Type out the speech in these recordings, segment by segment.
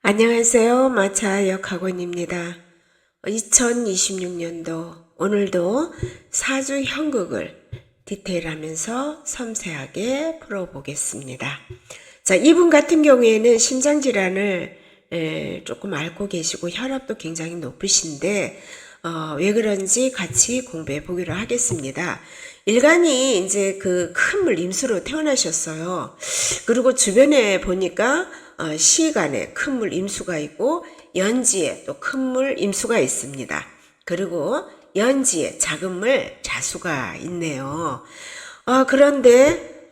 안녕하세요. 마차역학원입니다. 2026년도 오늘도 사주 형국을 디테일하면서 섬세하게 풀어보겠습니다. 자, 이분 같은 경우에는 심장질환을 조금 앓고 계시고 혈압도 굉장히 높으신데 왜 그런지 같이 공부해 보기로 하겠습니다. 일간이 이제 그 큰 물 임수로 태어나셨어요. 그리고 주변에 보니까 시간에 큰 물 임수가 있고 연지에 또 큰 물 임수가 있습니다. 그리고 연지에 작은 물 자수가 있네요. 그런데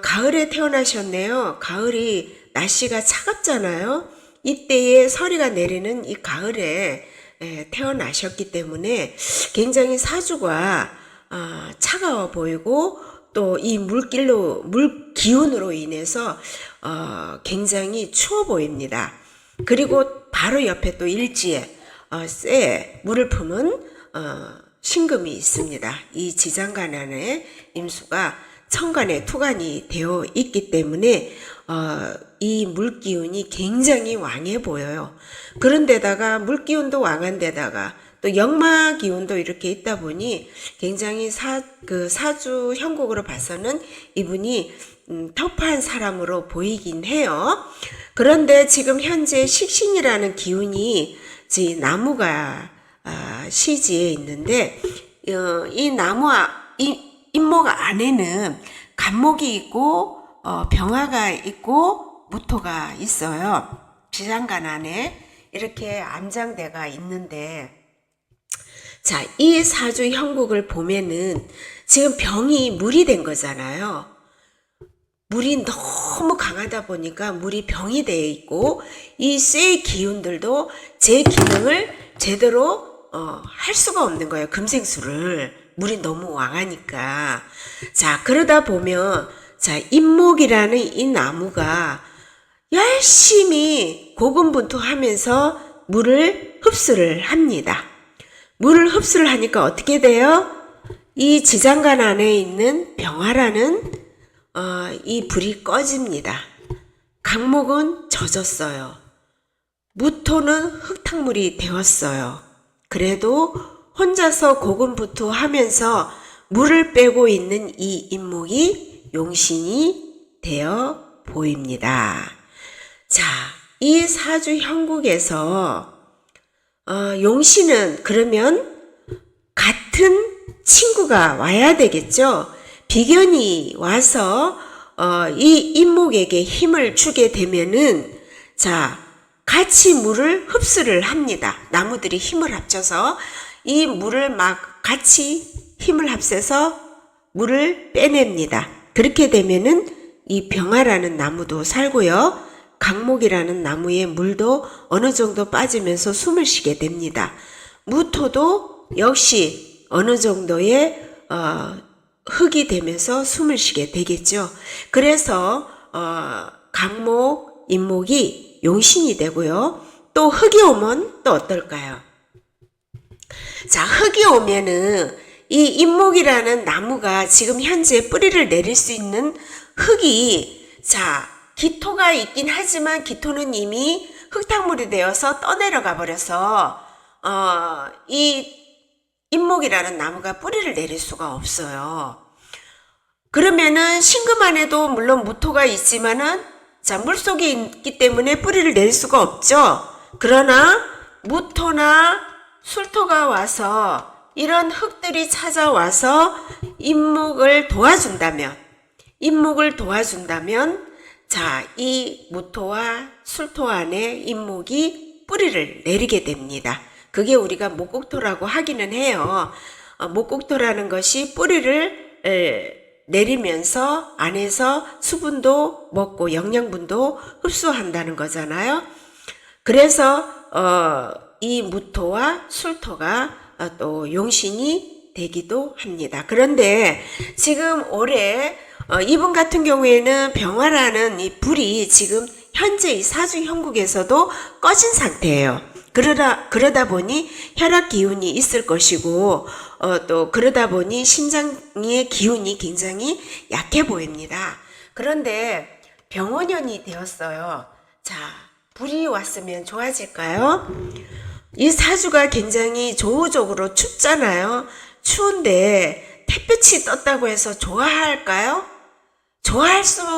가을에 태어나셨네요. 가을이 날씨가 차갑잖아요. 이때에 서리가 내리는 이 가을에 태어나셨기 때문에 굉장히 사주가 차가워 보이고 또 이 물 기운으로 인해서 굉장히 추워 보입니다. 그리고 바로 옆에 또 일지에 쇠 물을 품은 신금이 있습니다. 이 지장간 안에 임수가 천간에 투간이 되어 있기 때문에 이 물기운이 굉장히 왕해 보여요. 그런데다가 물기운도 왕한 데다가 또 역마 기운도 이렇게 있다 보니 굉장히 사주 형국으로 봐서는 이분이 터프한 사람으로 보이긴 해요. 그런데 지금 현재 식신이라는 기운이 이 나무가 시지에 있는데 이 나무 잇목 안에는 간목이 있고 병화가 있고 무토가 있어요. 지장간 안에 이렇게 암장대가 있는데 자, 이 사주 형국을 보면은 지금 병이 물이 된 거잖아요. 물이 너무 강하다 보니까 물이 병이 되어 있고 이 쇠의 기운들도 제 기능을 제대로 할 수가 없는 거예요. 금생수를. 물이 너무 왕하니까. 자, 그러다 보면 자, 잇목이라는 이 나무가 열심히 고군분투하면서 물을 흡수를 합니다. 물을 흡수를 하니까 어떻게 돼요? 이 지장간 안에 있는 병화라는 이 불이 꺼집니다. 강목은 젖었어요. 무토는 흙탕물이 되었어요. 그래도 혼자서 고군분투하면서 물을 빼고 있는 이 잇목이 용신이 되어 보입니다. 자, 이 사주 형국에서 용신은 그러면 같은 친구가 와야 되겠죠. 비견이 와서 이 잇목에게 힘을 주게 되면은 자, 같이 물을 흡수를 합니다. 나무들이 힘을 합쳐서 이 물을 막 같이 힘을 합쳐서 물을 빼냅니다. 그렇게 되면은 이 병화라는 나무도 살고요. 강목이라는 나무의 물도 어느 정도 빠지면서 숨을 쉬게 됩니다. 무토도 역시 어느 정도의 흙이 되면서 숨을 쉬게 되겠죠. 그래서 강목, 잇목이 용신이 되고요. 또 흙이 오면 또 어떨까요? 자, 흙이 오면은 이 잇목이라는 나무가 지금 현재 뿌리를 내릴 수 있는 흙이 자, 기토가 있긴 하지만 기토는 이미 흙탕물이 되어서 떠내려가 버려서 이 잇목이라는 나무가 뿌리를 내릴 수가 없어요. 그러면은 신금 안에도 물론 무토가 있지만은 자, 물속에 있기 때문에 뿌리를 낼 수가 없죠. 그러나 무토나 술토가 와서 이런 흙들이 찾아와서 잇목을 도와준다면 자, 이 무토와 술토 안에 잇목이 뿌리를 내리게 됩니다. 그게 우리가 목곡토라고 하기는 해요. 목곡토라는 것이 뿌리를 내리면서 안에서 수분도 먹고 영양분도 흡수한다는 거잖아요. 그래서 이 무토와 술토가 또 용신이 되기도 합니다. 그런데 지금 올해 이분 같은 경우에는 병화라는 이 불이 지금 현재 이 사주 형국에서도 꺼진 상태예요. 그러다 보니 혈압 기운이 있을 것이고 또 그러다 보니 심장의 기운이 굉장히 약해 보입니다. 그런데 병원연이 되었어요. 자, 불이 왔으면 좋아질까요? 이 사주가 굉장히 조우적으로 춥잖아요. 추운데 햇빛이 떴다고 해서 좋아할까요? 좋아할 수밖에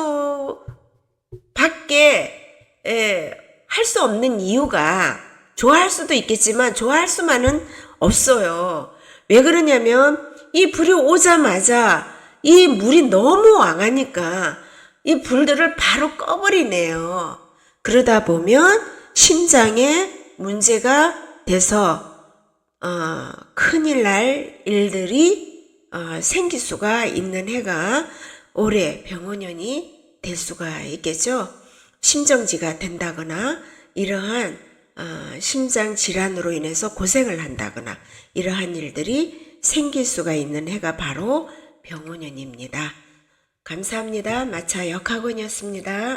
할 수 없는 이유가, 좋아할 수도 있겠지만 좋아할 수만은 없어요. 왜 그러냐면 이 불이 오자마자 이 물이 너무 왕하니까 이 불들을 바로 꺼버리네요. 그러다 보면 심장에 문제가 돼서 큰일 날 일들이 생길 수가 있는 해가 올해 병원년이 될 수가 있겠죠. 심정지가 된다거나 이러한 심장 질환으로 인해서 고생을 한다거나 이러한 일들이 생길 수가 있는 해가 바로 병원년입니다. 감사합니다. 마차 역학원이었습니다.